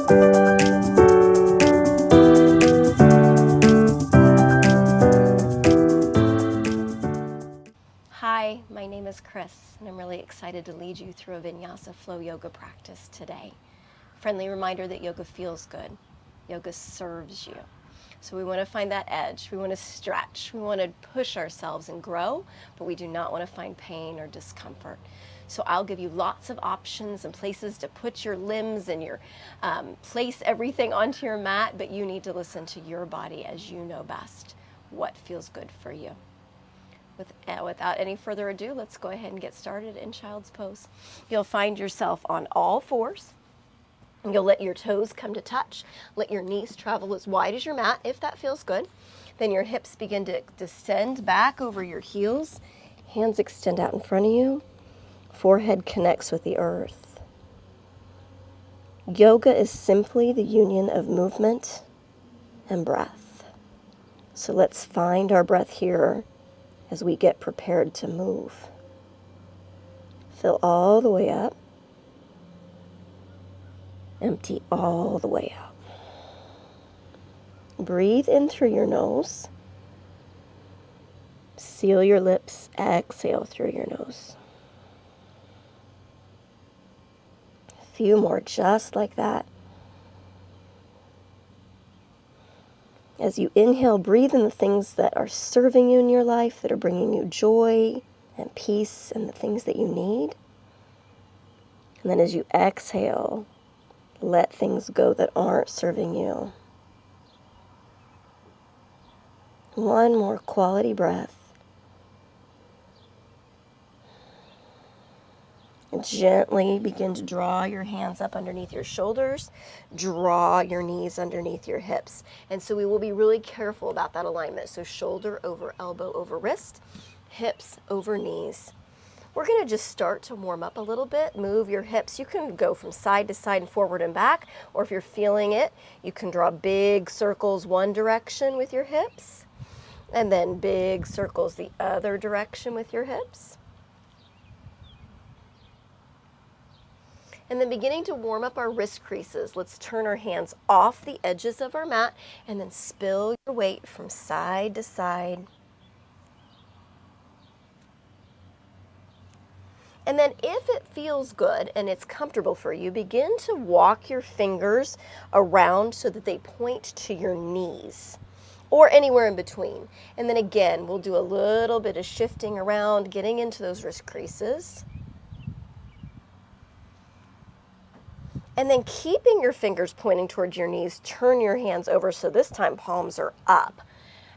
Hi, my name is Chris, and I'm really excited to lead you through a Vinyasa flow yoga practice today. Friendly reminder that yoga feels good. Yoga serves you. So we want to find that edge. We want to stretch. We want to push ourselves and grow, but we do not want to find pain or discomfort. So I'll give you lots of options and places to put your limbs and your place everything onto your mat, but you need to listen to your body as you know best what feels good for you. Without any further ado, let's go ahead and get started in child's pose. You'll find yourself on all fours. You'll let your toes come to touch. Let your knees travel as wide as your mat if that feels good. Then your hips begin to descend back over your heels. Hands extend out in front of you. Forehead connects with the earth. Yoga is simply the union of movement and breath. So let's find our breath here as we get prepared to move. Fill all the way up. Empty all the way out. Breathe in through your nose. Seal your lips. Exhale through your nose. A few more just like that. As you inhale, breathe in the things that are serving you in your life, that are bringing you joy and peace and the things that you need. And then as you exhale, let things go that aren't serving you. One more quality breath. Gently begin to draw your hands up underneath your shoulders. Draw your knees underneath your hips. And so we will be really careful about that alignment. So shoulder over elbow over wrist, hips over knees. We're going to just start to warm up a little bit. Move your hips. You can go from side to side and forward and back. Or if you're feeling it, you can draw big circles one direction with your hips. And then big circles the other direction with your hips. And then beginning to warm up our wrist creases, let's turn our hands off the edges of our mat and then spill your weight from side to side. And then if it feels good and it's comfortable for you, begin to walk your fingers around so that they point to your knees or anywhere in between. And then again, we'll do a little bit of shifting around, getting into those wrist creases. And then keeping your fingers pointing towards your knees, turn your hands over so this time palms are up.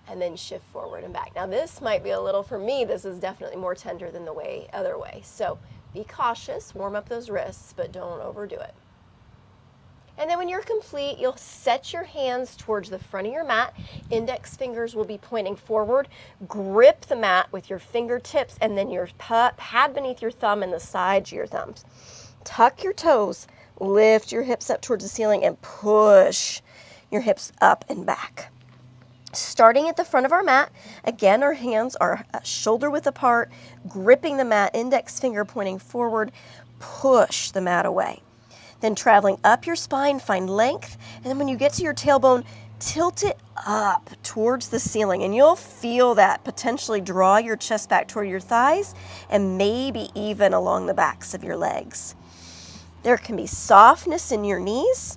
And then shift forward and back. Now this might be a little, for me, this is definitely more tender than the other way. So be cautious, warm up those wrists, but don't overdo it. And then when you're complete, you'll set your hands towards the front of your mat. Index fingers will be pointing forward. Grip the mat with your fingertips and then your pad beneath your thumb and the sides of your thumbs. Tuck your toes. Lift your hips up towards the ceiling and push your hips up and back. Starting at the front of our mat, again, our hands are shoulder width apart, gripping the mat, index finger pointing forward, push the mat away. Then traveling up your spine, find length, and then when you get to your tailbone, tilt it up towards the ceiling, and you'll feel that potentially draw your chest back toward your thighs and maybe even along the backs of your legs. There can be softness in your knees,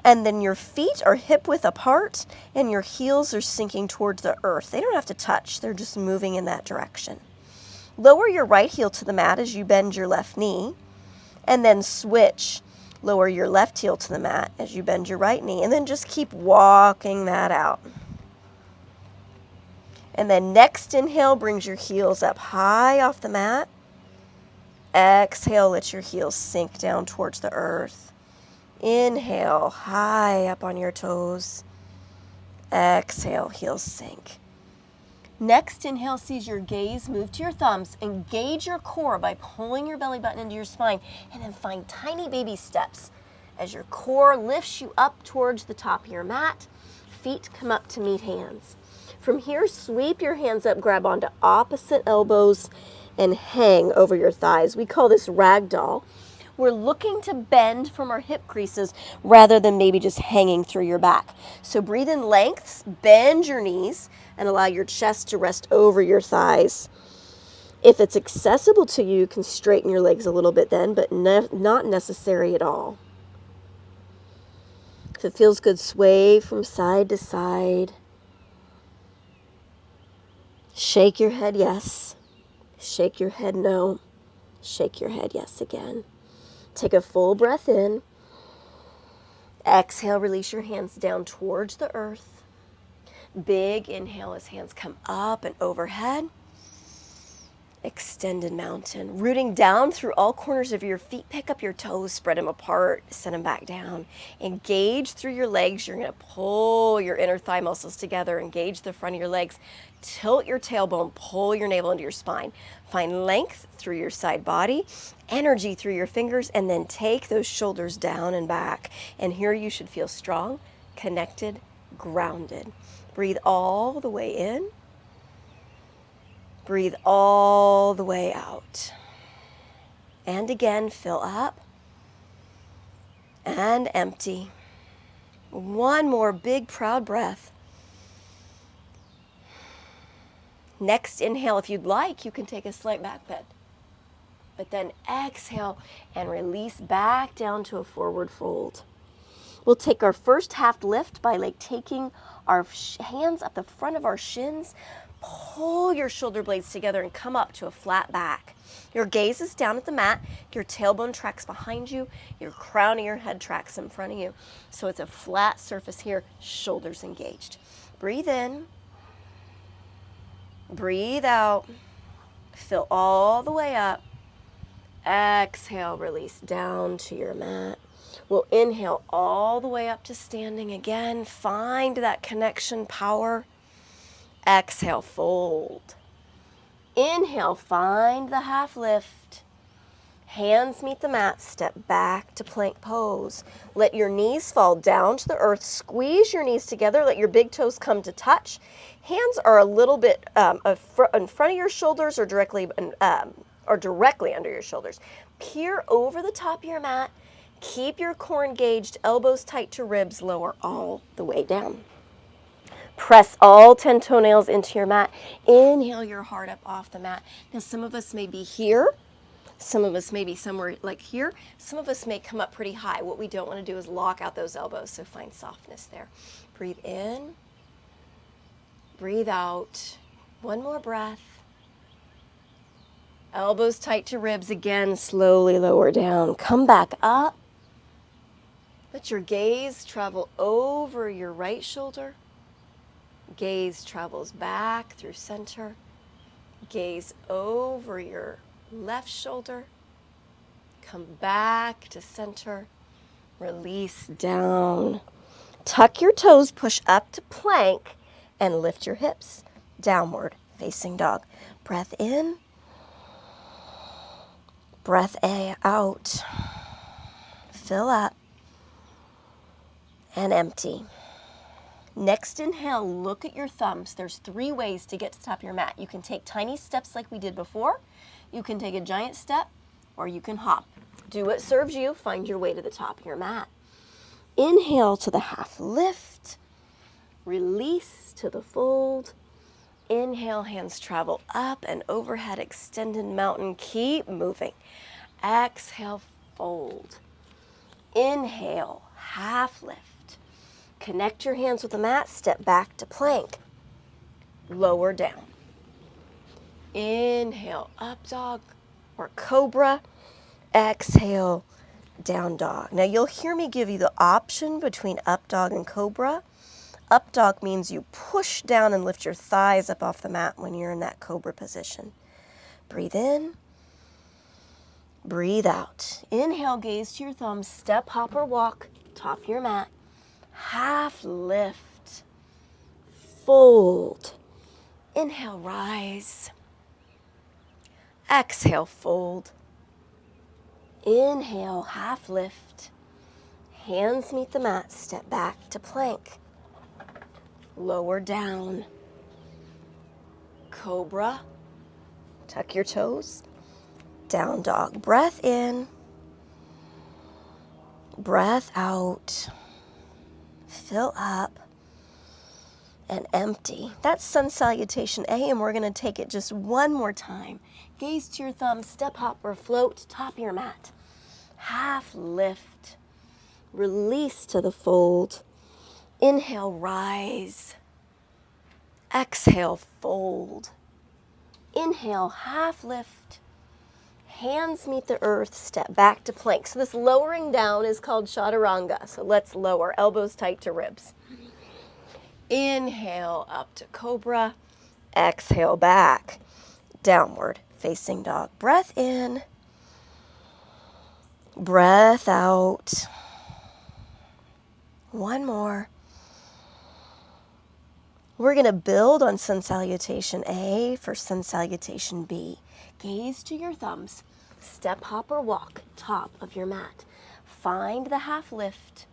and then your feet are hip width apart, and your heels are sinking towards the earth. They don't have to touch. They're just moving in that direction. Lower your right heel to the mat as you bend your left knee, and then switch. Lower your left heel to the mat as you bend your right knee, and then just keep walking that out. And then next inhale brings your heels up high off the mat. Exhale, let your heels sink down towards the earth. Inhale, high up on your toes. Exhale, heels sink. Next inhale sees your gaze move to your thumbs. Engage your core by pulling your belly button into your spine, and then find tiny baby steps as your core lifts you up towards the top of your mat. Feet come up to meet hands. From here, sweep your hands up, grab onto opposite elbows, and hang over your thighs. We call this ragdoll. we're looking to bend from our hip creases rather than maybe just hanging through your back. So breathe in lengths, bend your knees, and allow your chest to rest over your thighs. If it's accessible to you, you can straighten your legs a little bit then, but not necessary at all. If it feels good, sway from side to side. Shake your head yes. Shake your head no. Shake your head yes again. Take a full breath in. Exhale, release your hands down towards the earth. Big inhale as hands come up and overhead. Extended mountain. Rooting down through all corners of your feet. Pick up your toes, spread them apart, send them back down. Engage through your legs. You're going to pull your inner thigh muscles together. Engage the front of your legs. Tilt your tailbone. Pull your navel into your spine. Find length through your side body. Energy through your fingers. And then take those shoulders down and back. And here you should feel strong, connected, grounded. Breathe all the way in. Breathe all the way out. And again, fill up and empty. One more big, proud breath. Next inhale, if you'd like, you can take a slight back bend. But then exhale and release back down to a forward fold. We'll take our first half lift by taking our hands up the front of our shins. Pull your shoulder blades together and come up to a flat back. Your gaze is down at the mat. Your tailbone tracks behind you. Your crown of your head tracks in front of you. So it's a flat surface here, shoulders engaged. Breathe in. Breathe out. Fill all the way up. Exhale, release down to your mat. We'll inhale all the way up to standing again. Find that connection power. Exhale, fold. Inhale, find the half lift. Hands meet the mat, step back to plank pose. Let your knees fall down to the earth. Squeeze your knees together. Let your big toes come to touch. Hands are a little bit in front of your shoulders or directly under your shoulders. Peer over the top of your mat. Keep your core engaged, elbows tight to ribs, lower all the way down. Press all 10 toenails into your mat. Inhale your heart up off the mat. Now some of us may be here. Some of us may be somewhere like here. Some of us may come up pretty high. What we don't want to do is lock out those elbows, so find softness there. Breathe in. Breathe out. One more breath. Elbows tight to ribs again. Slowly lower down. Come back up. Let your gaze travel over your right shoulder. Gaze travels back through center. Gaze over your left shoulder. Come back to center. Release down. Tuck your toes, push up to plank, and lift your hips. Downward facing dog. Breath in. Breath out. Fill up. And empty. Next inhale, look at your thumbs. There's 3 ways to get to the top of your mat. You can take tiny steps like we did before. You can take a giant step, or you can hop. Do what serves you. Find your way to the top of your mat. Inhale to the half lift. Release to the fold. Inhale, hands travel up and overhead, extended mountain. Keep moving. Exhale, fold. Inhale, half lift. Connect your hands with the mat, step back to plank. Lower down. Inhale, up dog or cobra. Exhale, down dog. Now you'll hear me give you the option between up dog and cobra. Up dog means you push down and lift your thighs up off the mat when you're in that cobra position. Breathe in. Breathe out. Inhale, gaze to your thumbs, step, hop, or walk, top of your mat. Half lift, fold. Inhale, rise. Exhale, fold. Inhale, half lift. Hands meet the mat, step back to plank. Lower down. Cobra. Tuck your toes. Down dog. Breath in. Breath out. Fill up. And empty. That's sun salutation A, and we're going to take it just one more time. Gaze to your thumb, step, hop, or float, top of your mat. Half lift. Release to the fold. Inhale, rise. Exhale, fold. Inhale, half lift. Hands meet the earth, step back to plank. So this lowering down is called chaturanga. So let's lower, elbows tight to ribs. Inhale up to cobra. Exhale back. Downward facing dog. Breath in. Breath out. One more. We're going to build on sun salutation A for sun salutation B. Gaze to your thumbs. Step, hop, or walk, top of your mat. Find the half lift.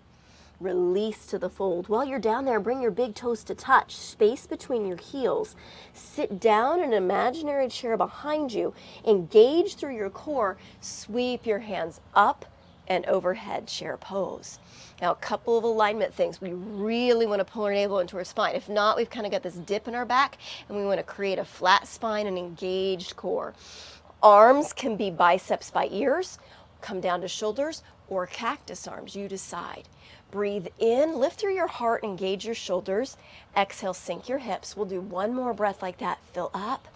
Release to the fold. While you're down there, bring your big toes to touch, space between your heels. Sit down in an imaginary chair behind you. Engage through your core. Sweep your hands up and overhead, chair pose. Now, a couple of alignment things. We really want to pull our navel into our spine. If not, we've kind of got this dip in our back, and we want to create a flat spine and engaged core. Arms can be biceps by ears, come down to shoulders, or cactus arms. You decide. Breathe in, lift through your heart, engage your shoulders. Exhale, sink your hips. We'll do one more breath like that. Fill up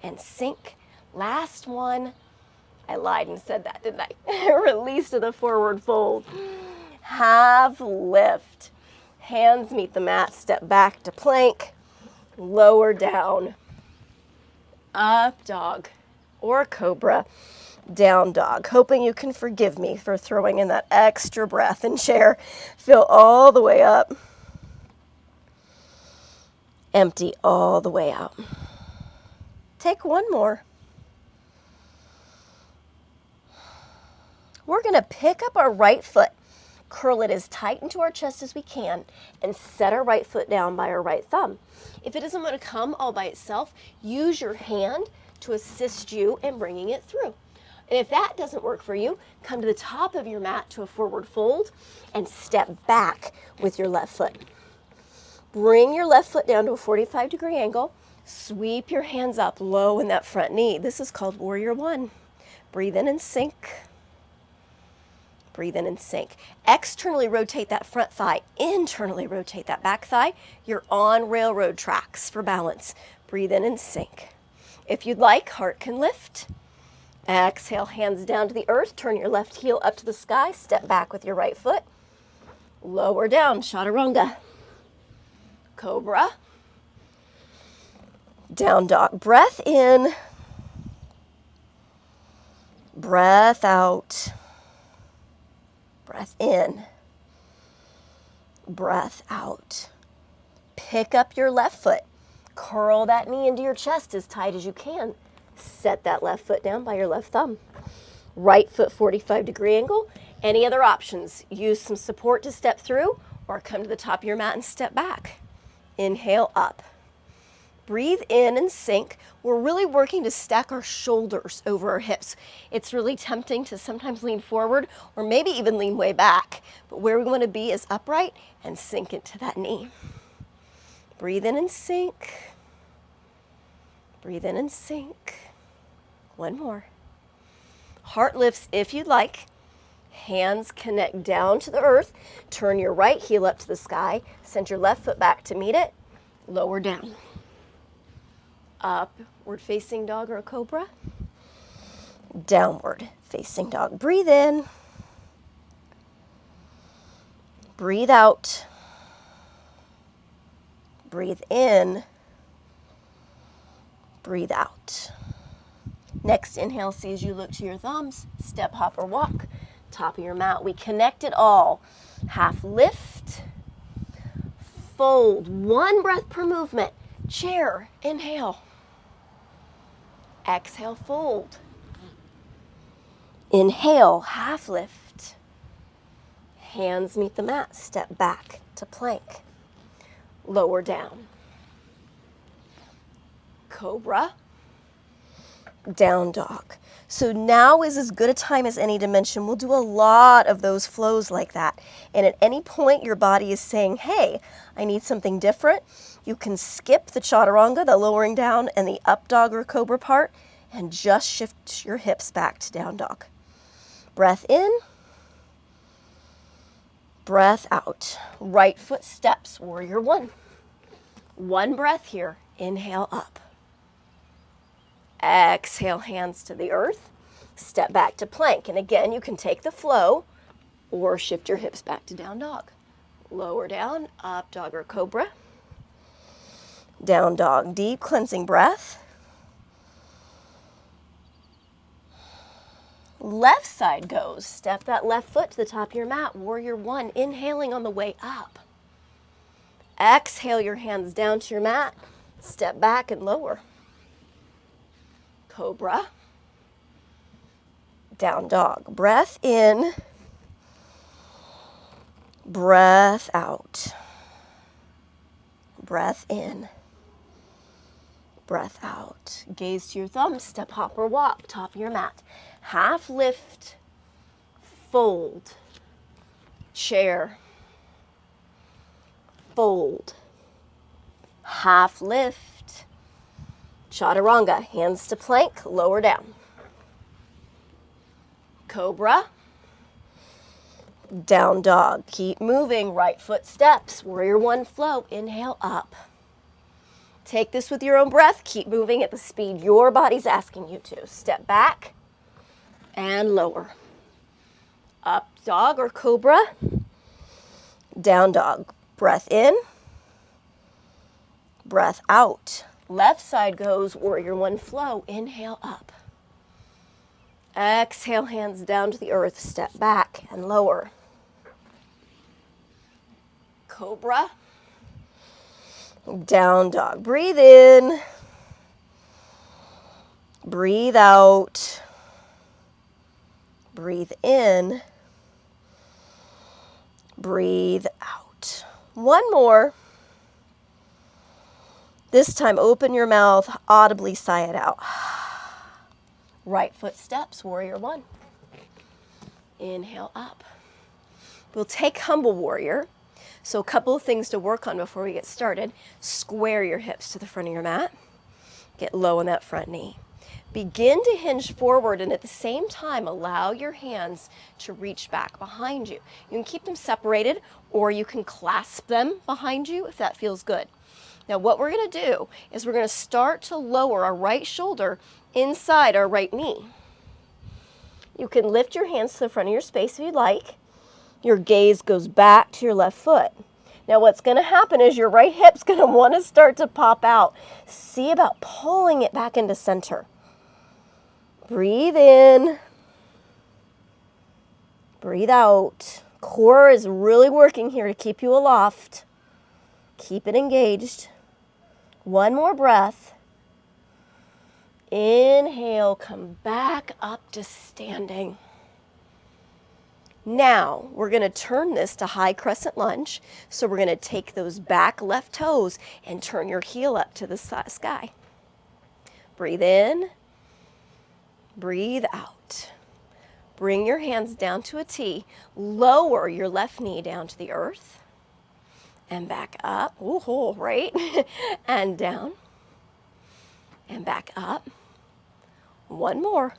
and sink. Last one. I lied and said that, didn't I? Release to the forward fold. Half lift. Hands meet the mat. Step back to plank. Lower down. Up dog or cobra. Down dog. Hoping you can forgive me for throwing in that extra breath and chair. Fill all the way up. Empty all the way out. Take one more. We're going to pick up our right foot, curl it as tight into our chest as we can, and set our right foot down by our right thumb. If it doesn't want to come all by itself, use your hand to assist you in bringing it through. And if that doesn't work for you, come to the top of your mat to a forward fold and step back with your left foot. Bring your left foot down to a 45-degree angle. Sweep your hands up low in that front knee. This is called Warrior One. Breathe in and sink. Breathe in and sink. Externally rotate that front thigh. Internally rotate that back thigh. You're on railroad tracks for balance. Breathe in and sink. If you'd like, heart can lift. Exhale, hands down to the earth. Turn your left heel up to the sky. Step back with your right foot. Lower down, chaturanga. Cobra. Down dog. Breath in. Breath out. Breath in. Breath out. Pick up your left foot. Curl that knee into your chest as tight as you can. Set that left foot down by your left thumb. Right foot 45-degree angle. Any other options? Use some support to step through or come to the top of your mat and step back. Inhale up. Breathe in and sink. We're really working to stack our shoulders over our hips. It's really tempting to sometimes lean forward or maybe even lean way back. But where we want to be is upright and sink into that knee. Breathe in and sink. Breathe in and sink. One more. Heart lifts if you'd like. Hands connect down to the earth. Turn your right heel up to the sky. Send your left foot back to meet it. Lower down. Upward facing dog or cobra. Downward facing dog. Breathe in. Breathe out. Breathe in. Breathe out. Next inhale, see as you look to your thumbs. Step, hop, or walk. Top of your mat. We connect it all. Half lift. Fold. One breath per movement. Chair. Inhale. Exhale, fold. Inhale, half lift. Hands meet the mat. Step back to plank. Lower down. Cobra. Down dog. So now is as good a time as any to mention we'll do a lot of those flows like that. And at any point your body is saying, hey, I need something different, you can skip the chaturanga, the lowering down, and the up dog or cobra part, and just shift your hips back to down dog. Breath in, breath out. Right foot steps, warrior one. One breath here, inhale up. Exhale, hands to the earth, step back to plank. And again, you can take the flow or shift your hips back to down dog. Lower down, up dog or cobra. Down dog, deep cleansing breath. Left side goes. Step that left foot to the top of your mat. Warrior one, inhaling on the way up. Exhale your hands down to your mat. Step back and lower. Cobra. Down dog. Breath in. Breath out. Breath in. Breath out. Gaze to your thumbs. Step, hop, or walk. Top of your mat. Half lift. Fold. Chair. Fold. Half lift. Chaturanga. Hands to plank. Lower down. Cobra. Down dog. Keep moving. Right foot steps. Warrior one flow. Inhale up. Take this with your own breath. Keep moving at the speed your body's asking you to. Step back and lower. Up dog or cobra. Down dog. Breath in. Breath out. Left side goes warrior one flow. Inhale up. Exhale, hands down to the earth. Step back and lower. Cobra. Down dog. Breathe in. Breathe out. Breathe in. Breathe out. One more. This time, open your mouth, audibly sigh it out. Right foot steps, warrior one. Inhale up. We'll take humble warrior. So a couple of things to work on before we get started. Square your hips to the front of your mat. Get low on that front knee. Begin to hinge forward, and at the same time, allow your hands to reach back behind you. You can keep them separated, or you can clasp them behind you if that feels good. Now what we're going to do is we're going to start to lower our right shoulder inside our right knee. You can lift your hands to the front of your space if you'd like. Your gaze goes back to your left foot. Now what's going to happen is your right hip's going to want to start to pop out. See about pulling it back into center. Breathe in. Breathe out. Core is really working here to keep you aloft. Keep it engaged. One more breath. Inhale, come back up to standing. Now, we're going to turn this to high crescent lunge. So we're going to take those back left toes and turn your heel up to the sky. Breathe in. Breathe out. Bring your hands down to a T. Lower your left knee down to the earth. And back up, ooh, right? And down, and back up. One more,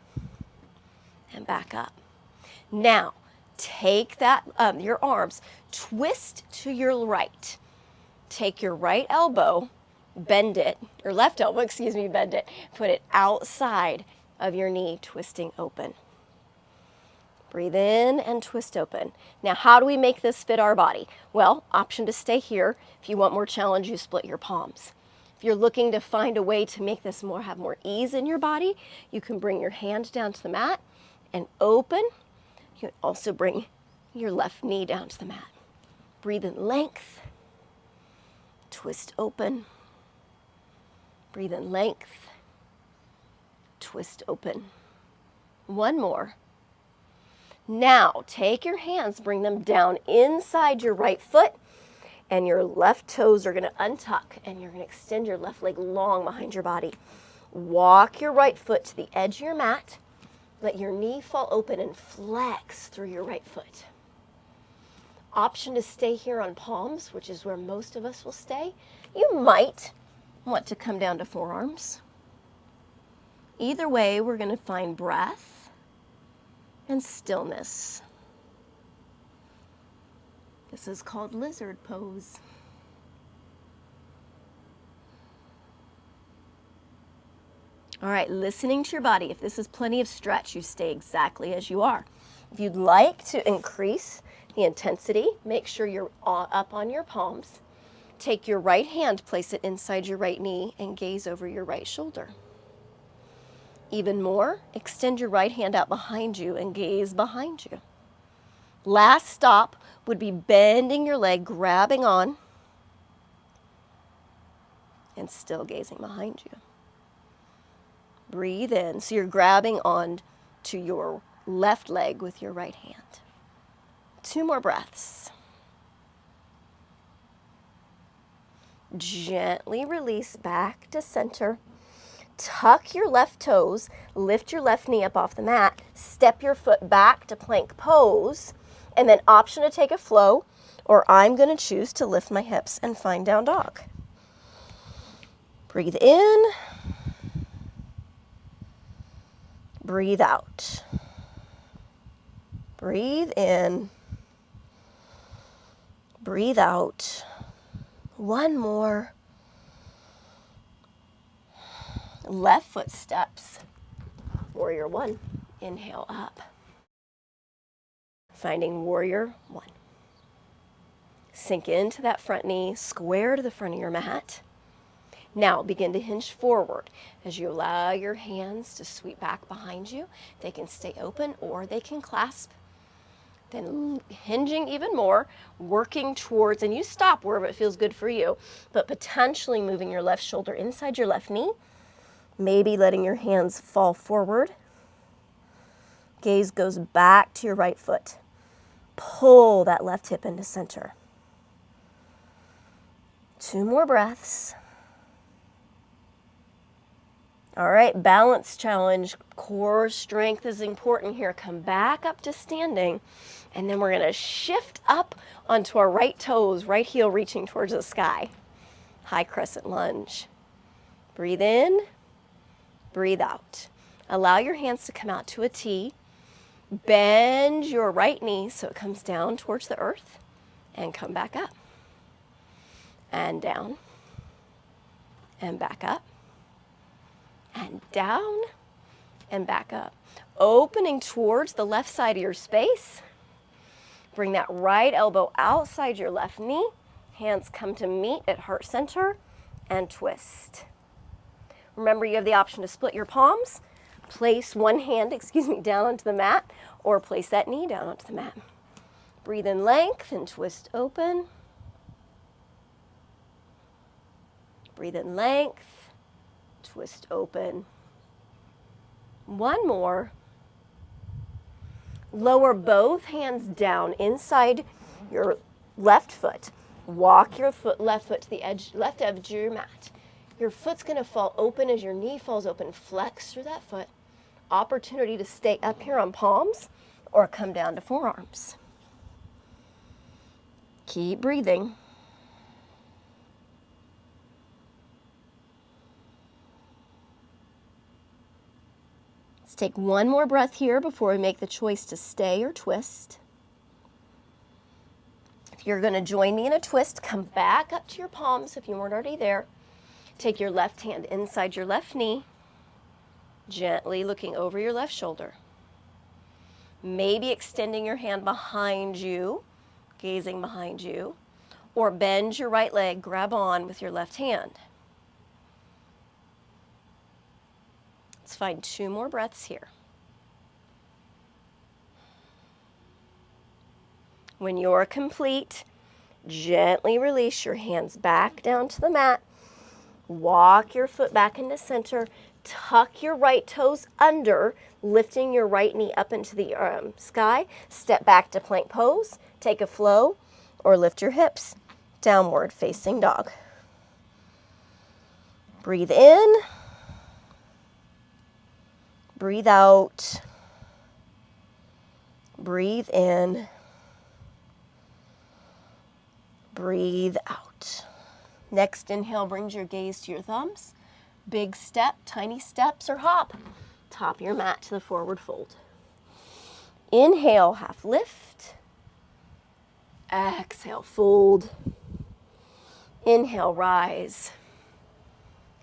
and back up. Now, take that, your arms, twist to your right. Take your right elbow, bend it, or left elbow, bend it. Put it outside of your knee, twisting open. Breathe in and twist open. Now, how do we make this fit our body? Well, option to stay here. If you want more challenge, you split your palms. If you're looking to find a way to make this have more ease in your body, you can bring your hand down to the mat and open. You can also bring your left knee down to the mat. Breathe in length. Twist open. Breathe in length. Twist open. One more. Now, take your hands, bring them down inside your right foot, and your left toes are going to untuck, and you're going to extend your left leg long behind your body. Walk your right foot to the edge of your mat, Let your knee fall open and flex through your right foot. Option to stay here on palms, which is where most of us will stay. You might want to come down to forearms. Either way, we're going to find breath and stillness. This is called lizard pose. All right, listening to your body. If this is plenty of stretch, you stay exactly as you are. If you'd like to increase the intensity, make sure you're up on your palms. Take your right hand, place it inside your right knee, and gaze over your right shoulder. Even more, extend your right hand out behind you and gaze behind you. Last stop would be bending your leg, grabbing on, and still gazing behind you. Breathe in. So you're grabbing on to your left leg with your right hand. 2 more breaths. Gently release back to center. Tuck your left toes, lift your left knee up off the mat, step your foot back to plank pose, and then option to take a flow, or I'm going to choose to lift my hips and find down dog. Breathe in. Breathe out. Breathe in. Breathe out. One more. Left foot steps. Warrior 1. Inhale up. Finding warrior 1. Sink into that front knee, square to the front of your mat. Now begin to hinge forward as you allow your hands to sweep back behind you. They can stay open or they can clasp. Then hinging even more, working towards, and you stop wherever it feels good for you, but potentially moving your left shoulder inside your left knee, maybe letting your hands fall forward. Gaze goes back to your right foot. Pull that left hip into center. 2 more breaths. All right, balance challenge. Core strength is important here. Come back up to standing, and then we're going to shift up onto our right toes, right heel reaching towards the sky. High crescent lunge. Breathe in, breathe out. Allow your hands to come out to a T. Bend your right knee so it comes down towards the earth, and come back up. And down, and back up. And down and back up. Opening towards the left side of your space. Bring that right elbow outside your left knee. Hands come to meet at heart center and twist. Remember, you have the option to split your palms, place one hand, down onto the mat, or place that knee down onto the mat. Breathe in length and twist open. Breathe in length. Twist open. One more. Lower both hands down inside your left foot. Walk your left foot to the left edge of your mat. Your foot's going to fall open as your knee falls open. Flex through that foot. Opportunity to stay up here on palms or come down to forearms. Keep breathing. Take one more breath here before we make the choice to stay or twist. If you're going to join me in a twist, come back up to your palms if you weren't already there. Take your left hand inside your left knee, gently looking over your left shoulder. Maybe extending your hand behind you, gazing behind you, or bend your right leg, grab on with your left hand. Let's find 2 more breaths here. When you're complete, gently release your hands back down to the mat. Walk your foot back into center. Tuck your right toes under, lifting your right knee up into the sky. Step back to plank pose. Take a flow or lift your hips. Downward facing dog. Breathe in. Breathe out. Breathe in. Breathe out. Next inhale brings your gaze to your thumbs. Big step, tiny steps, or hop. Top your mat to the forward fold. Inhale, half lift. Exhale, fold. Inhale, rise.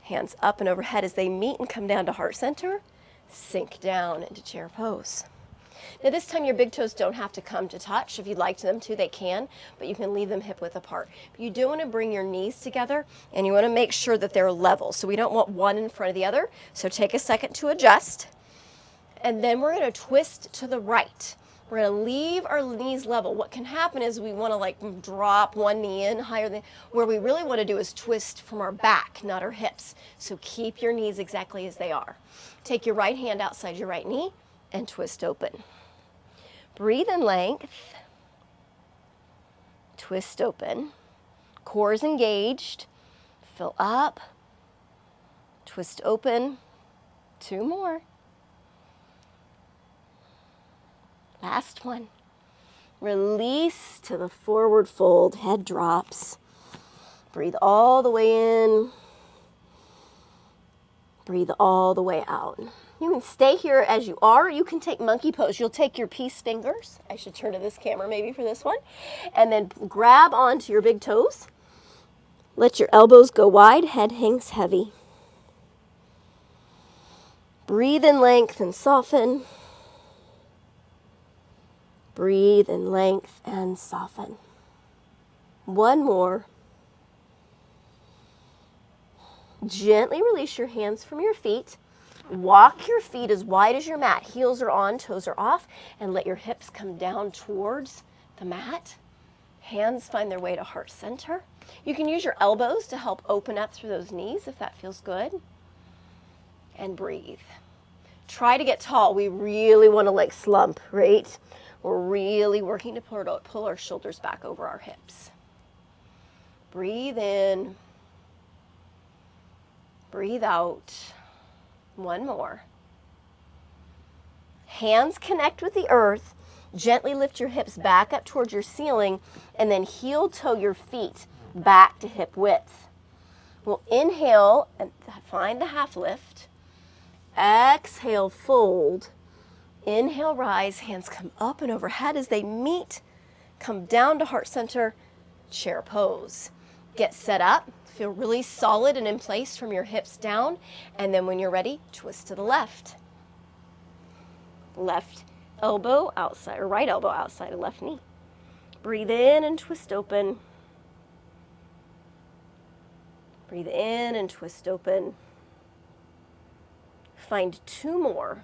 Hands up and overhead as they meet and come down to heart center. Sink down into chair pose. Now this time your big toes don't have to come to touch. If you'd like them to, they can, but you can leave them hip width apart. But you do want to bring your knees together and you want to make sure that they're level. So we don't want one in front of the other. So take a second to adjust. And then we're going to twist to the right. We're going to leave our knees level. What can happen is we want to like drop one knee in higher than, where we really want to do is twist from our back, not our hips. So keep your knees exactly as they are. Take your right hand outside your right knee and twist open. Breathe in length. Twist open. Core is engaged. Fill up. Twist open. 2 more. Last one. Release to the forward fold. Head drops. Breathe all the way in. Breathe all the way out. You can stay here as you are. You can take monkey pose. You'll take your peace fingers. I should turn to this camera maybe for this one. And then grab onto your big toes. Let your elbows go wide. Head hangs heavy. Breathe in length and soften. Breathe in length and soften. One more. Gently release your hands from your feet. Walk your feet as wide as your mat. Heels are on, toes are off, and let your hips come down towards the mat. Hands find their way to heart center. You can use your elbows to help open up through those knees if that feels good. And breathe. Try to get tall. We really want to like slump, right? We're really working to pull our shoulders back over our hips. Breathe in. Breathe out. One more. Hands connect with the earth. Gently lift your hips back up towards your ceiling and then heel toe your feet back to hip width. We'll inhale and find the half lift. Exhale, fold. Inhale, rise. Hands come up and overhead as they meet. Come down to heart center, chair pose. Get set up. Feel really solid and in place from your hips down. And then when you're ready, twist to the left. Left elbow outside, or right elbow outside of left knee. Breathe in and twist open. Breathe in and twist open. Find 2 more.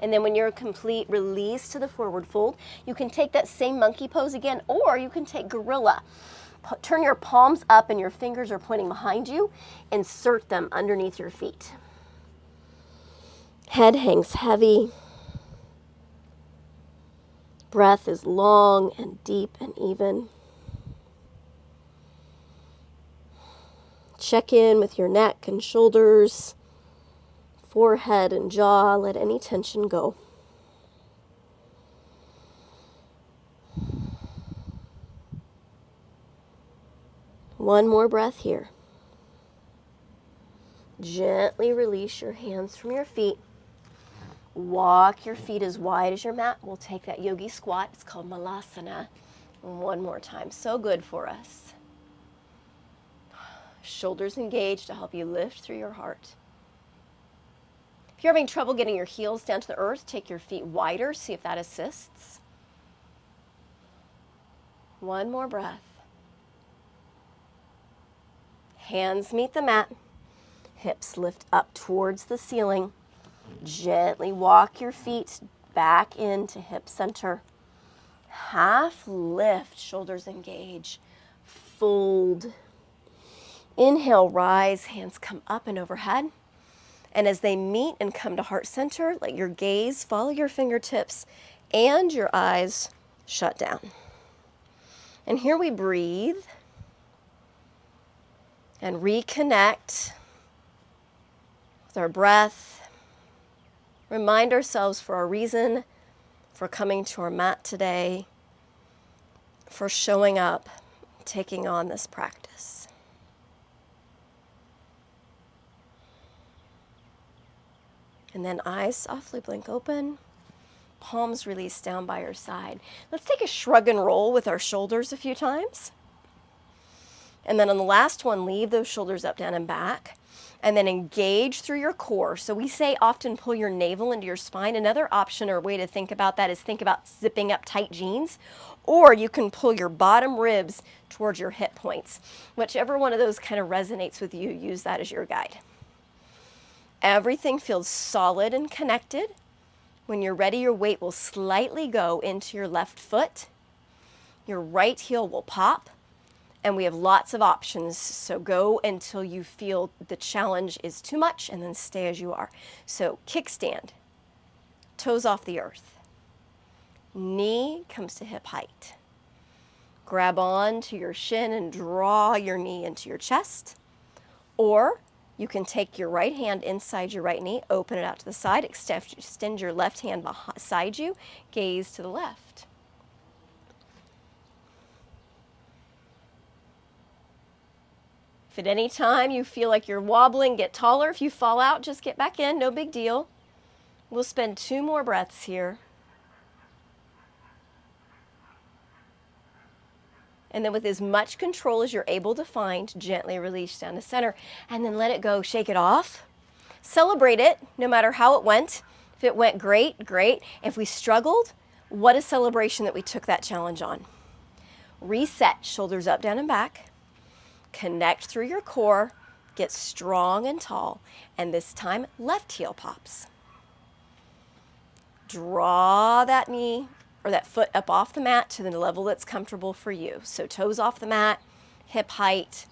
And then when you're complete, release to the forward fold. You can take that same monkey pose again, or you can take gorilla. Turn your palms up and your fingers are pointing behind you. Insert them underneath your feet. Head hangs heavy. Breath is long and deep and even. Check in with your neck and shoulders, forehead and jaw. Let any tension go. One more breath here. Gently release your hands from your feet. Walk your feet as wide as your mat. We'll take that yogi squat. It's called malasana. One more time. So good for us. Shoulders engaged to help you lift through your heart. If you're having trouble getting your heels down to the earth, take your feet wider. See if that assists. One more breath. Hands meet the mat. Hips lift up towards the ceiling. Gently walk your feet back into hip center. Half lift, shoulders engage. Fold. Inhale, rise, hands come up and overhead. And as they meet and come to heart center, let your gaze follow your fingertips and your eyes shut down. And here we breathe and reconnect with our breath Remind ourselves for our reason for coming to our mat today, for showing up, taking on this practice. And then eyes softly blink open, palms release down by your side. Let's take a shrug and roll with our shoulders a few times. And then on the last one, leave those shoulders up, down, and back. And then engage through your core. So we say often pull your navel into your spine. Another option or way to think about that is think about zipping up tight jeans. Or you can pull your bottom ribs towards your hip points. Whichever one of those kind of resonates with you, use that as your guide. Everything feels solid and connected. When you're ready, your weight will slightly go into your left foot. Your right heel will pop. And we have lots of options, so go until you feel the challenge is too much and then stay as you are. So kickstand, toes off the earth. Knee comes to hip height. Grab on to your shin and draw your knee into your chest. Or you can take your right hand inside your right knee, open it out to the side, extend your left hand beside you, gaze to the left. If at any time you feel like you're wobbling, get taller. If you fall out, just get back in, no big deal. We'll spend 2 more breaths here. And then with as much control as you're able to find, gently release down to center, and then let it go, shake it off. Celebrate it, no matter how it went. If it went great, great. If we struggled, what a celebration that we took that challenge on. Reset, shoulders up, down, and back. Connect through your core, get strong and tall, and this time left heel pops. Draw that knee or that foot up off the mat to the level that's comfortable for you. So toes off the mat, hip height,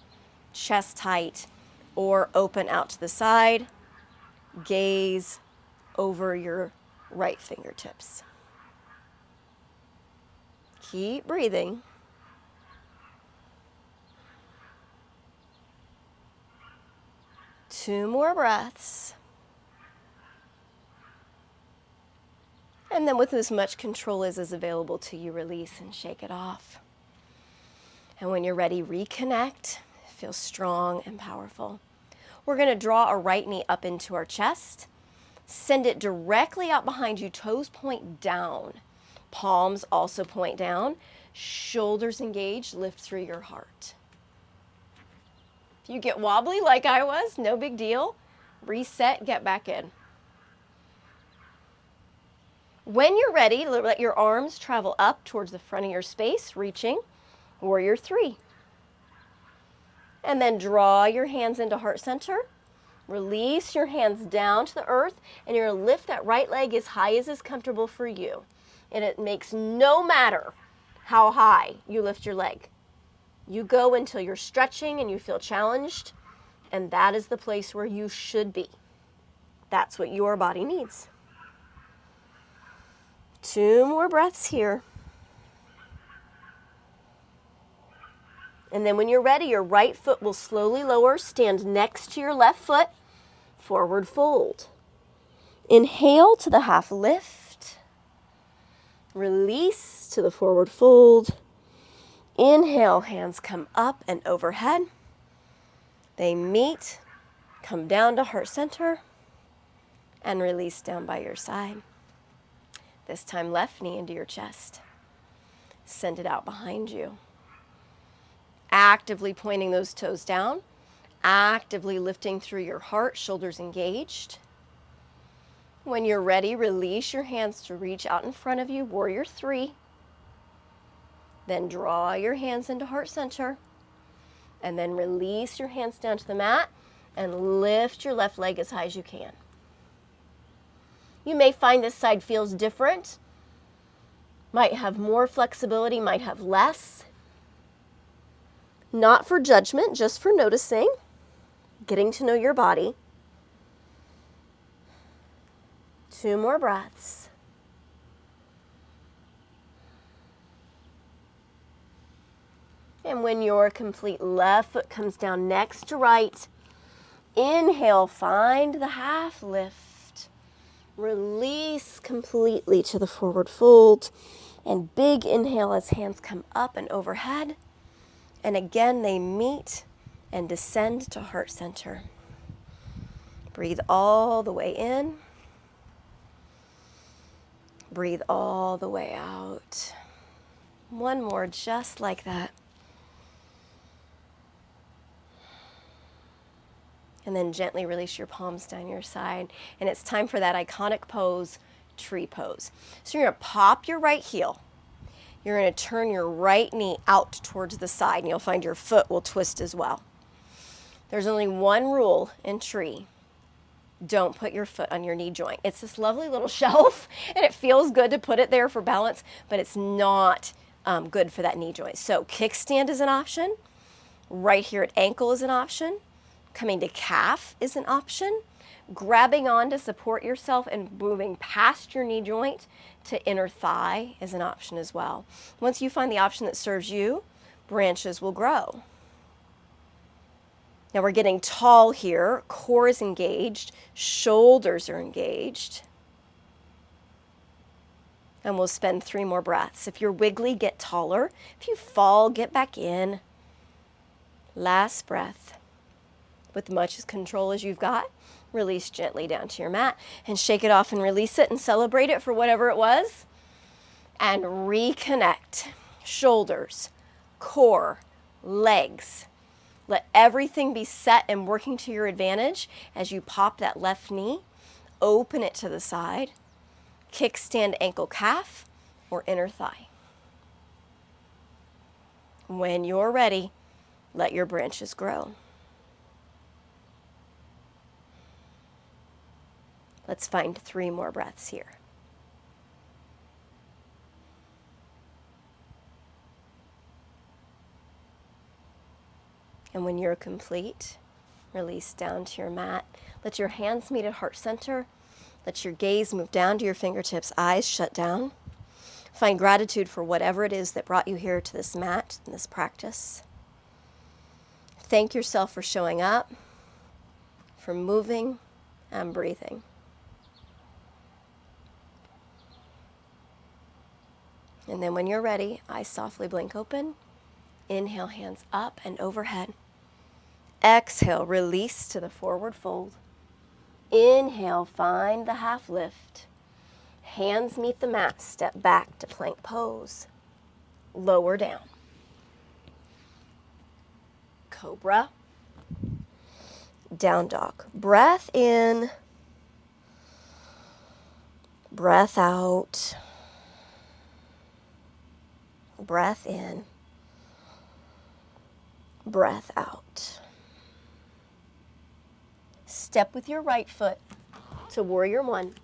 chest height, or open out to the side, gaze over your right fingertips. Keep breathing. Two more breaths. And then with as much control as is available to you, release and shake it off. And when you're ready, reconnect. Feel strong and powerful. We're going to draw our right knee up into our chest. Send it directly out behind you. Toes point down. Palms also point down. Shoulders engaged. Lift through your heart. If you get wobbly like I was, no big deal. Reset, get back in. When you're ready, let your arms travel up towards the front of your space, reaching Warrior 3. And then draw your hands into heart center. Release your hands down to the earth, and you're going to lift that right leg as high as is comfortable for you. And it makes no matter how high you lift your leg. You go until you're stretching and you feel challenged, and that is the place where you should be. That's what your body needs. 2 more breaths here. And then when you're ready, your right foot will slowly lower, stand next to your left foot, forward fold. Inhale to the half lift. Release to the forward fold. Inhale, hands come up and overhead. They meet, come down to heart center, and release down by your side. This time, left knee into your chest. Send it out behind you. Actively pointing those toes down, actively lifting through your heart, shoulders engaged. When you're ready, release your hands to reach out in front of you, Warrior 3. Then draw your hands into heart center, and then release your hands down to the mat and lift your left leg as high as you can. You may find this side feels different, might have more flexibility, might have less. Not for judgment, just for noticing, getting to know your body. 2 more breaths. And when your complete left foot comes down next to right, inhale, find the half lift. Release completely to the forward fold. And big inhale as hands come up and overhead. And again, they meet and descend to heart center. Breathe all the way in. Breathe all the way out. One more just like that. And then gently release your palms down your side. And it's time for that iconic pose, tree pose. So you're going to pop your right heel. You're going to turn your right knee out towards the side, and you'll find your foot will twist as well. There's only one rule in tree. Don't put your foot on your knee joint. It's this lovely little shelf, and it feels good to put it there for balance, but it's not good for that knee joint. So kickstand is an option. Right here at ankle is an option. Coming to calf is an option. Grabbing on to support yourself and moving past your knee joint to inner thigh is an option as well. Once you find the option that serves you, branches will grow. Now we're getting tall here. Core is engaged. Shoulders are engaged. And we'll spend 3 more breaths. If you're wiggly, get taller. If you fall, get back in. Last breath. With much control as you've got, release gently down to your mat and shake it off and release it and celebrate it for whatever it was. And reconnect. Shoulders, core, legs. Let everything be set and working to your advantage as you pop that left knee. Open it to the side. Kickstand ankle calf or inner thigh. When you're ready, let your branches grow. Let's find 3 more breaths here. And when you're complete, release down to your mat. Let your hands meet at heart center. Let your gaze move down to your fingertips, eyes shut down. Find gratitude for whatever it is that brought you here to this mat and this practice. Thank yourself for showing up, for moving and breathing. And then when you're ready, eyes softly blink open. Inhale, hands up and overhead. Exhale, release to the forward fold. Inhale, find the half lift. Hands meet the mat, step back to plank pose. Lower down. Cobra. Down dog. Breath in. Breath out. Breath in. Breath out. Step with your right foot to warrior 1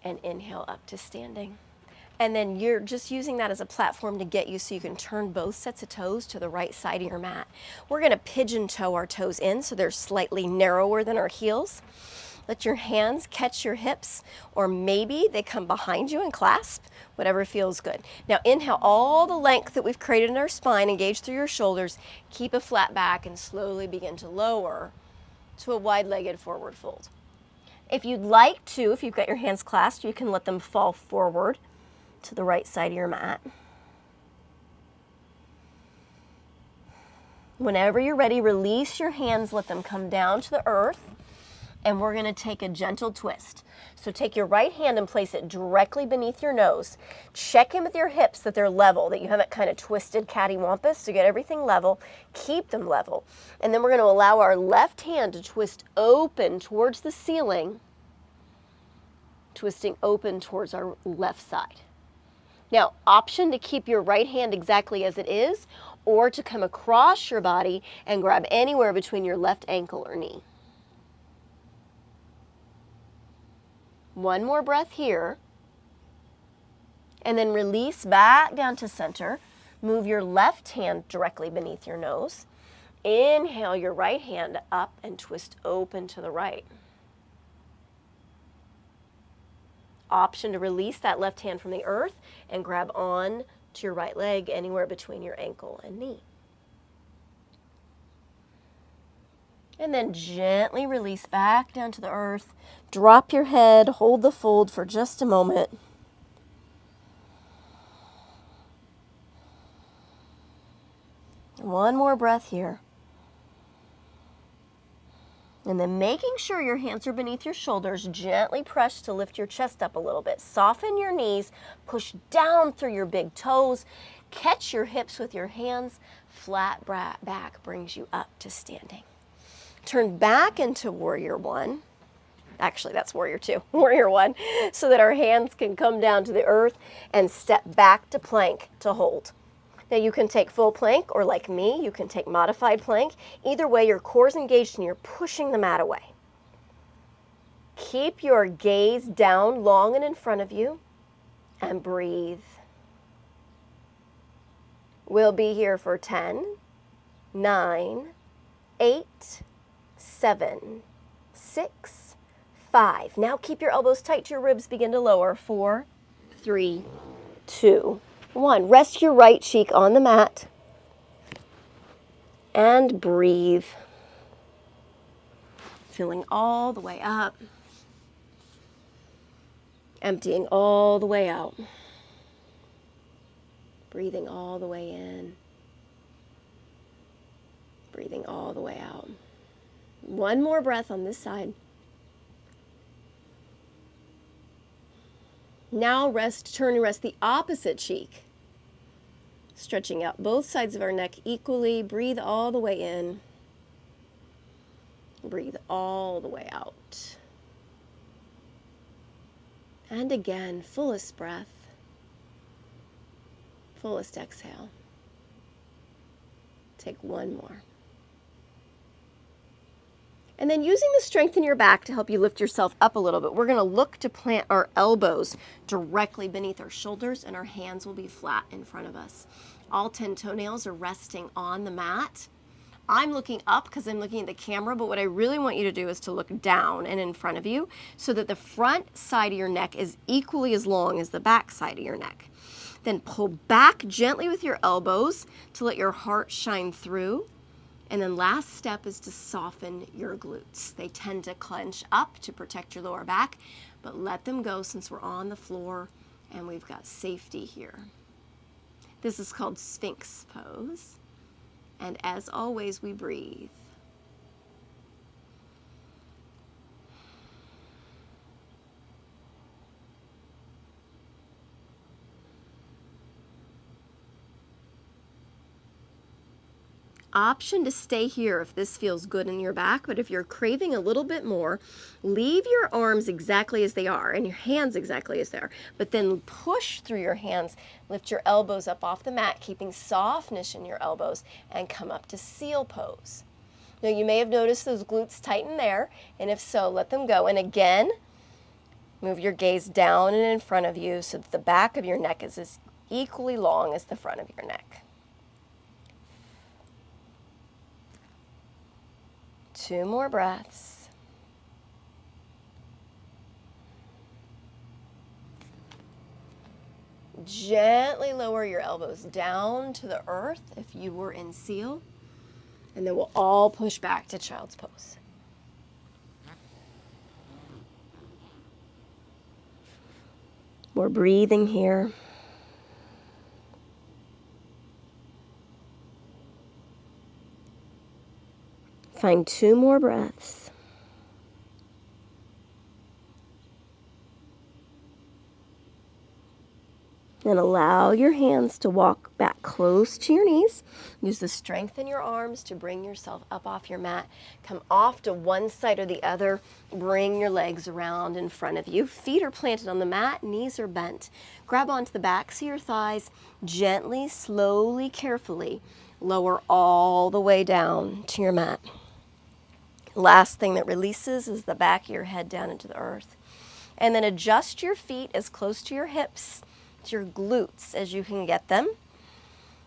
and inhale up to standing. And then you're just using that as a platform to get you so you can turn both sets of toes to the right side of your mat. We're going to pigeon toe our toes in so they're slightly narrower than our heels. Let your hands catch your hips, or maybe they come behind you and clasp, whatever feels good. Now inhale all the length that we've created in our spine, engage through your shoulders, keep a flat back and slowly begin to lower to a wide-legged forward fold. If you'd like to, if you've got your hands clasped, you can let them fall forward to the right side of your mat. Whenever you're ready, release your hands, let them come down to the earth. And we're going to take a gentle twist. So take your right hand and place it directly beneath your nose. Check in with your hips that they're level, that you haven't kind of twisted cattywampus, so get everything level. Keep them level. And then we're going to allow our left hand to twist open towards the ceiling, twisting open towards our left side. Now, option to keep your right hand exactly as it is, or to come across your body and grab anywhere between your left ankle or knee. One more breath here, and then release back down to center. Move your left hand directly beneath your nose. Inhale your right hand up and twist open to the right. Option to release that left hand from the earth and grab on to your right leg anywhere between your ankle and knee. And then gently release back down to the earth. Drop your head, hold the fold for just a moment. One more breath here. And then making sure your hands are beneath your shoulders, gently press to lift your chest up a little bit. Soften your knees, push down through your big toes, catch your hips with your hands, flat back brings you up to standing. Turn back into warrior one. Actually, that's warrior two, warrior one, so that our hands can come down to the earth and step back to plank to hold. Now you can take full plank, or like me, you can take modified plank. Either way, your core is engaged and you're pushing the mat away. Keep your gaze down long and in front of you and breathe. We'll be here for 10, 9, 8, 7, 6, 5. Now keep your elbows tight to your ribs, begin to lower. 4, 3, 2, 1. Rest your right cheek on the mat and breathe. Filling all the way up, emptying all the way out, breathing all the way in, breathing all the way out. One more breath on this side. Now turn and rest the opposite cheek. Stretching out both sides of our neck equally. Breathe all the way in. Breathe all the way out. And again, fullest breath. Fullest exhale. Take one more. And then using the strength in your back to help you lift yourself up a little bit, we're going to look to plant our elbows directly beneath our shoulders, and our hands will be flat in front of us. All 10 toenails are resting on the mat. I'm looking up because I'm looking at the camera, but what I really want you to do is to look down and in front of you so that the front side of your neck is equally as long as the back side of your neck. Then pull back gently with your elbows to let your heart shine through. And then last step is to soften your glutes. They tend to clench up to protect your lower back, but let them go since we're on the floor and we've got safety here. This is called Sphinx pose. And as always, we breathe. Option to stay here if this feels good in your back, but if you're craving a little bit more, leave your arms exactly as they are and your hands exactly as they are, but then push through your hands, lift your elbows up off the mat, keeping softness in your elbows, and come up to seal pose. Now you may have noticed those glutes tighten there, and if so, let them go. And again, move your gaze down and in front of you so that the back of your neck is as equally long as the front of your neck. 2 more breaths. Gently lower your elbows down to the earth if you were in seal. And then we'll all push back to child's pose. We're breathing here. Find 2 more breaths. Then allow your hands to walk back close to your knees. Use the strength in your arms to bring yourself up off your mat. Come off to one side or the other. Bring your legs around in front of you. Feet are planted on the mat, knees are bent. Grab onto the backs of your thighs. Gently, slowly, carefully lower all the way down to your mat. Last thing that releases is the back of your head down into the earth. And then adjust your feet as close to your hips, to your glutes as you can get them.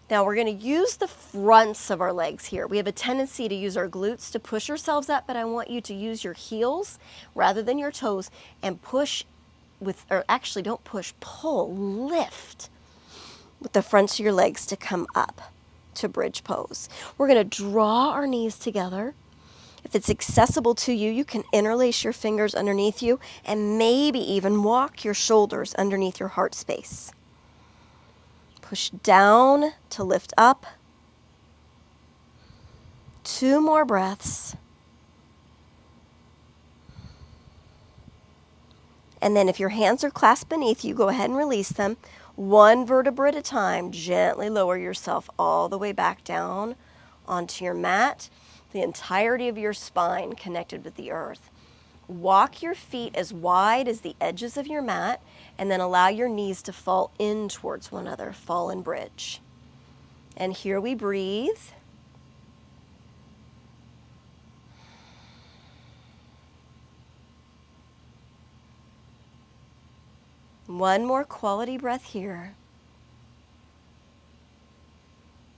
Now we're going to use the fronts of our legs here. We have a tendency to use our glutes to push ourselves up, but I want you to use your heels rather than your toes and push with, or actually don't push, pull, lift with the fronts of your legs to come up to bridge pose. We're going to draw our knees together. If it's accessible to you, you can interlace your fingers underneath you and maybe even walk your shoulders underneath your heart space. Push down to lift up. 2 more breaths. And then if your hands are clasped beneath you, go ahead and release them. 1 vertebra at a time, gently lower yourself all the way back down onto your mat. The entirety of your spine connected with the earth. Walk your feet as wide as the edges of your mat, and then allow your knees to fall in towards one another, fall in bridge. And here we breathe. One more quality breath here.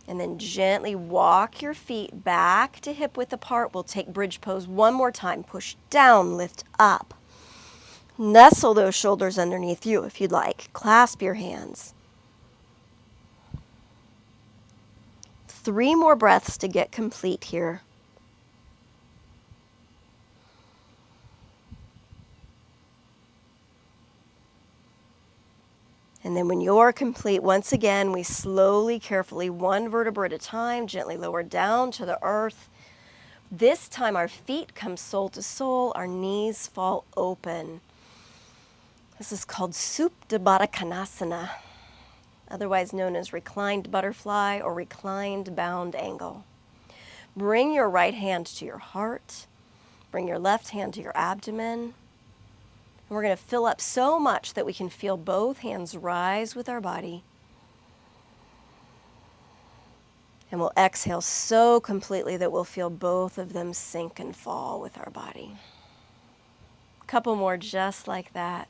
And then gently walk your feet back to hip width apart. We'll take bridge pose one more time. Push down, lift up. Nestle those shoulders underneath you if you'd like. Clasp your hands. 3 more breaths to get complete here. And then when you're complete, once again, we slowly, carefully, 1 vertebra at a time, gently lower down to the earth. This time our feet come sole to sole, our knees fall open. This is called Supta Baddha Konasana, otherwise known as reclined butterfly or reclined bound angle. Bring your right hand to your heart. Bring your left hand to your abdomen. And we're going to fill up so much that we can feel both hands rise with our body. And we'll exhale so completely that we'll feel both of them sink and fall with our body. A couple more just like that.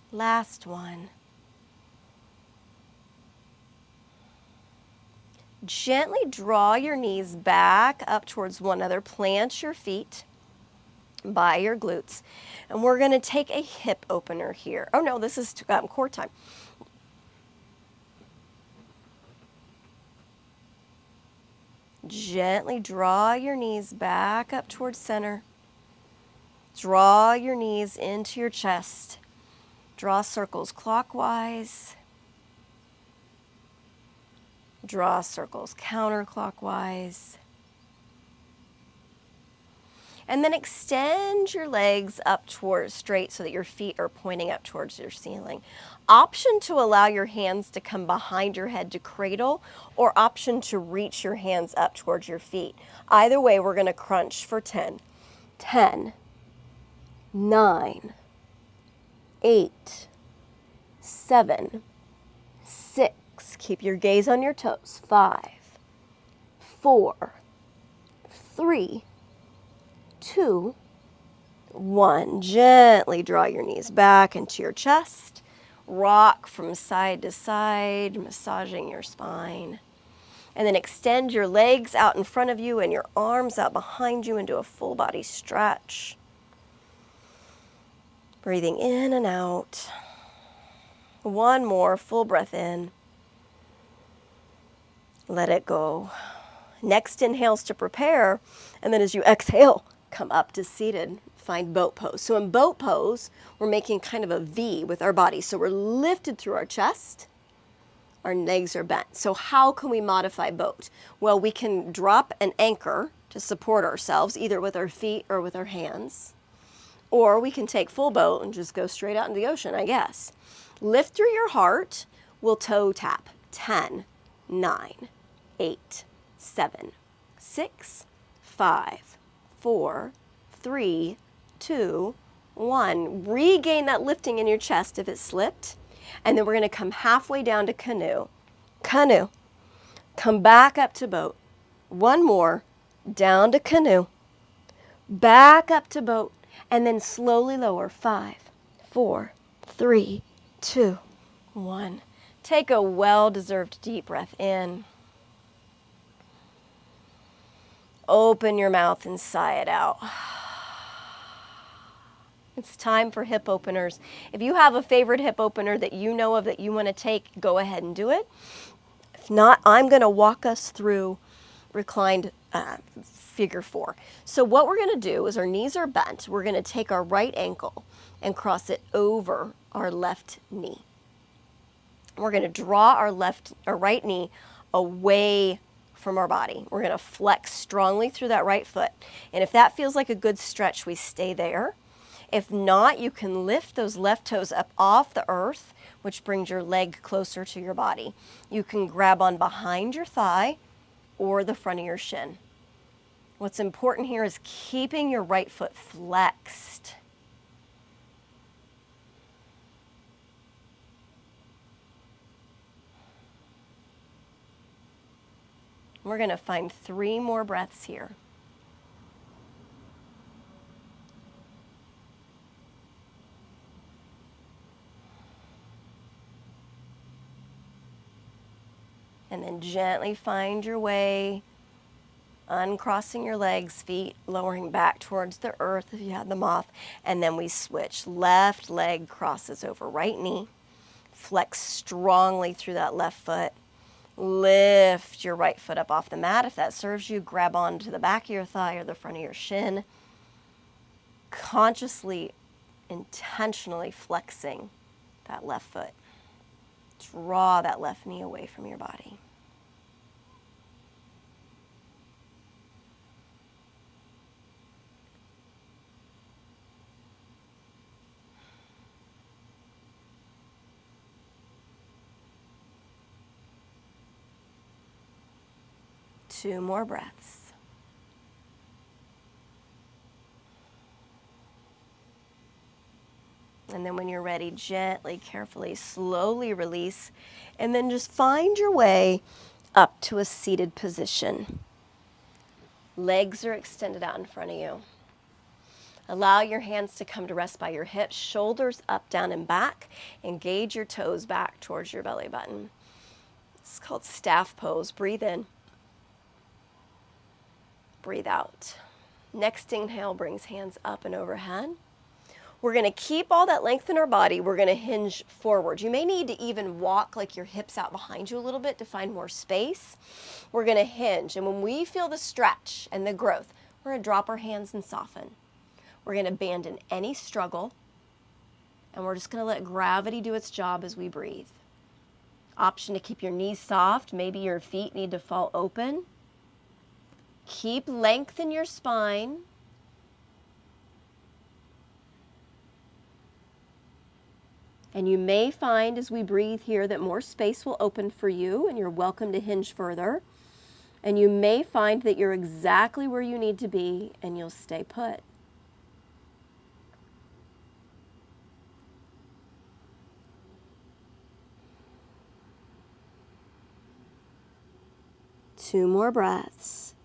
Last one. Gently draw your knees back up towards one another. Plant your feet by your glutes. And we're going to take a hip opener here. Oh no, this is core time. Gently draw your knees back up towards center. Draw your knees into your chest. Draw circles clockwise. Draw circles counterclockwise. And then extend your legs up towards straight so that your feet are pointing up towards your ceiling. Option to allow your hands to come behind your head to cradle, or option to reach your hands up towards your feet. Either way, we're going to crunch for 10. 10, 9, 8, 7, 6. Keep your gaze on your toes. 5, 4, 3, 2, 1. Gently draw your knees back into your chest. Rock from side to side, massaging your spine. And then extend your legs out in front of you and your arms out behind you into a full body stretch. Breathing in and out. One more full breath in. Let it go. Next inhales to prepare, and then as you exhale, come up to seated. Find boat pose. So in boat pose, we're making kind of a V with our body. So we're lifted through our chest. Our legs are bent. So how can we modify boat? Well, we can drop an anchor to support ourselves, either with our feet or with our hands. Or we can take full boat and just go straight out into the ocean, I guess. Lift through your heart. We'll toe tap. 10, 9, 8, 7, 6, 5, 4, 3, 2, 1. Regain that lifting in your chest if it slipped. And then we're going to come halfway down to canoe. Canoe. Come back up to boat. One more. Down to canoe. Back up to boat. And then slowly lower. 5, 4, 3, 2, 1. Take a well-deserved deep breath in. open your mouth and sigh it out. It's time for hip openers. If you have a favorite hip opener that you know of that you want to take, go ahead and do it. If not, I'm going to walk us through reclined figure 4. So what we're going to do is our knees are bent. We're going to take our right ankle and cross it over our left knee. We're going to draw our right knee away from our body. We're going to flex strongly through that right foot. And if that feels like a good stretch, we stay there. If not, you can lift those left toes up off the earth, which brings your leg closer to your body. You can grab on behind your thigh or the front of your shin. What's important here is keeping your right foot flexed. We're going to find 3 more breaths here. And then gently find your way, uncrossing your legs, feet lowering back towards the earth if you had them off. And then we switch. Left leg crosses over right knee. Flex strongly through that left foot. Lift your right foot up off the mat. If that serves you, grab onto the back of your thigh or the front of your shin. Consciously, intentionally flexing that left foot. Draw that left knee away from your body. Two more breaths. And then when you're ready, gently, carefully, slowly release. And then just find your way up to a seated position. Legs are extended out in front of you. Allow your hands to come to rest by your hips, shoulders up, down, and back. Engage your toes back towards your belly button. It's called staff pose. Breathe in. Breathe out. Next inhale brings hands up and overhead. We're going to keep all that length in our body. We're going to hinge forward. You may need to even walk like your hips out behind you a little bit to find more space. We're going to hinge. And when we feel the stretch and the growth, we're going to drop our hands and soften. We're going to abandon any struggle. And we're just going to let gravity do its job as we breathe. Option to keep your knees soft. Maybe your feet need to fall open. Keep length in your spine. And you may find as we breathe here that more space will open for you and you're welcome to hinge further. And you may find that you're exactly where you need to be and you'll stay put. Two more breaths.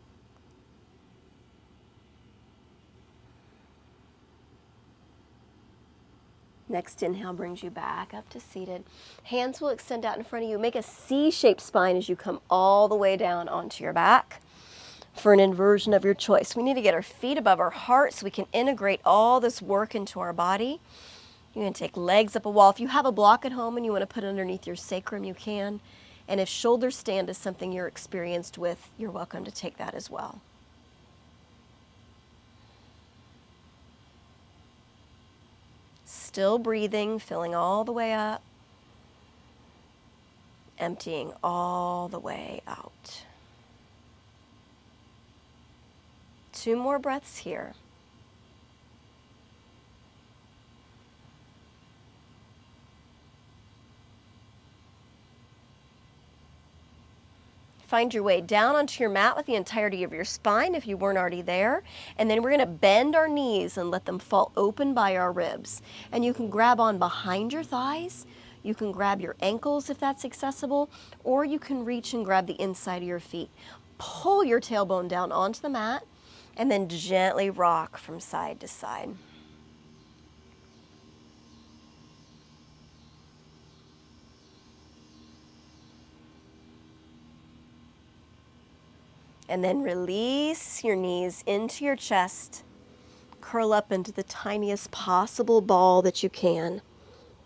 Next inhale brings you back up to seated. Hands will extend out in front of you. Make a C-shaped spine as you come all the way down onto your back for an inversion of your choice. We need to get our feet above our heart so we can integrate all this work into our body. You can take legs up a wall. If you have a block at home and you want to put it underneath your sacrum, you can. And if shoulder stand is something you're experienced with, you're welcome to take that as well. Still breathing, filling all the way up, emptying all the way out. Two more breaths here. Find your way down onto your mat with the entirety of your spine if you weren't already there. And then we're going to bend our knees and let them fall open by our ribs. And you can grab on behind your thighs. You can grab your ankles if that's accessible, or you can reach and grab the inside of your feet. Pull your tailbone down onto the mat and then gently rock from side to side. And then release your knees into your chest. Curl up into the tiniest possible ball that you can.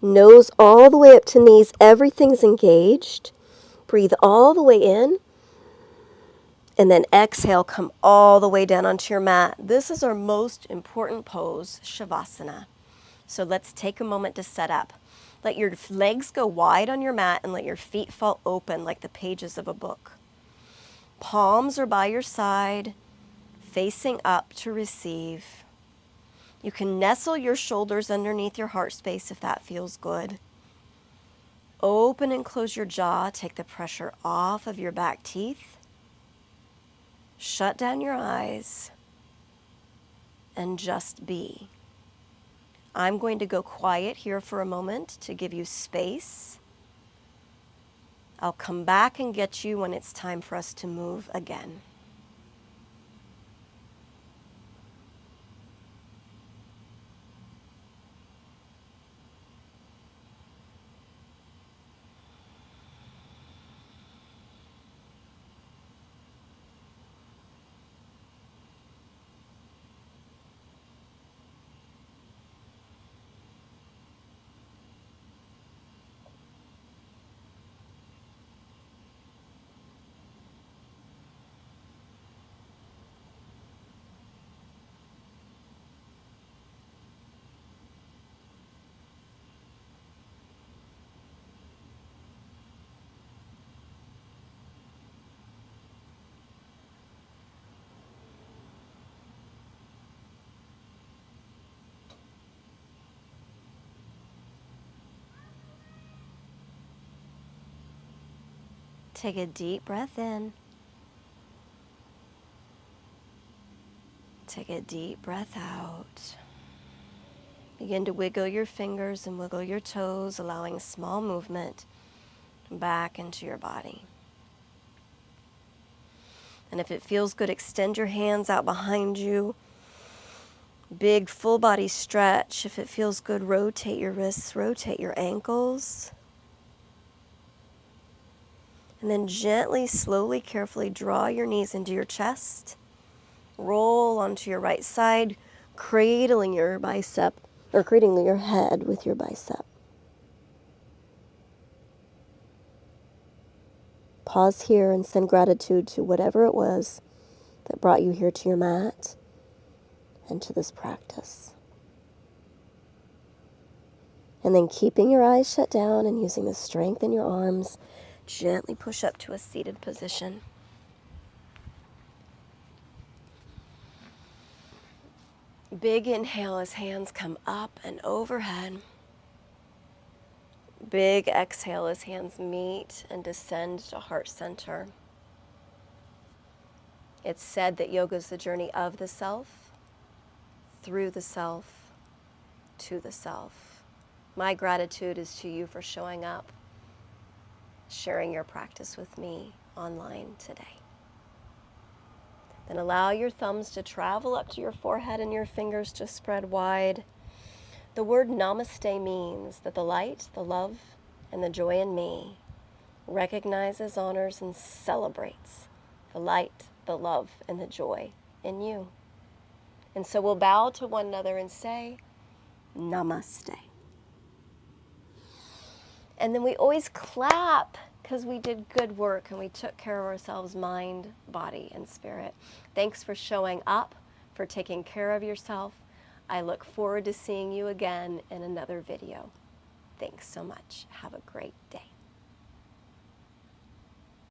Nose all the way up to knees. Everything's engaged. Breathe all the way in. And then exhale, come all the way down onto your mat. This is our most important pose, Shavasana. So let's take a moment to set up. Let your legs go wide on your mat and let your feet fall open like the pages of a book. Palms are by your side, facing up to receive. You can nestle your shoulders underneath your heart space if that feels good. Open and close your jaw. Take the pressure off of your back teeth. Shut down your eyes and just be. I'm going to go quiet here for a moment to give you space. I'll come back and get you when it's time for us to move again. Take a deep breath in. Take a deep breath out. Begin to wiggle your fingers and wiggle your toes, allowing small movement back into your body. And if it feels good, extend your hands out behind you. Big full body stretch. If it feels good, rotate your wrists, rotate your ankles. And then gently, slowly, carefully draw your knees into your chest. Roll onto your right side, cradling your bicep, or cradling your head with your bicep. Pause here and send gratitude to whatever it was that brought you here to your mat and to this practice. And then keeping your eyes shut down and using the strength in your arms, gently push up to a seated position. Big inhale as hands come up and overhead. Big exhale as hands meet and descend to heart center. It's said that yoga is the journey of the self, through the self, to the self. My gratitude is to you for showing up, sharing your practice with me online today. Then allow your thumbs to travel up to your forehead and your fingers to spread wide. The word namaste means that the light, the love, and the joy in me recognizes, honors, and celebrates the light, the love, and the joy in you. And so we'll bow to one another and say, Namaste. And then we always clap because we did good work and we took care of ourselves, mind, body, and spirit. Thanks for showing up, for taking care of yourself. I look forward to seeing you again in another video. Thanks so much. Have a great day.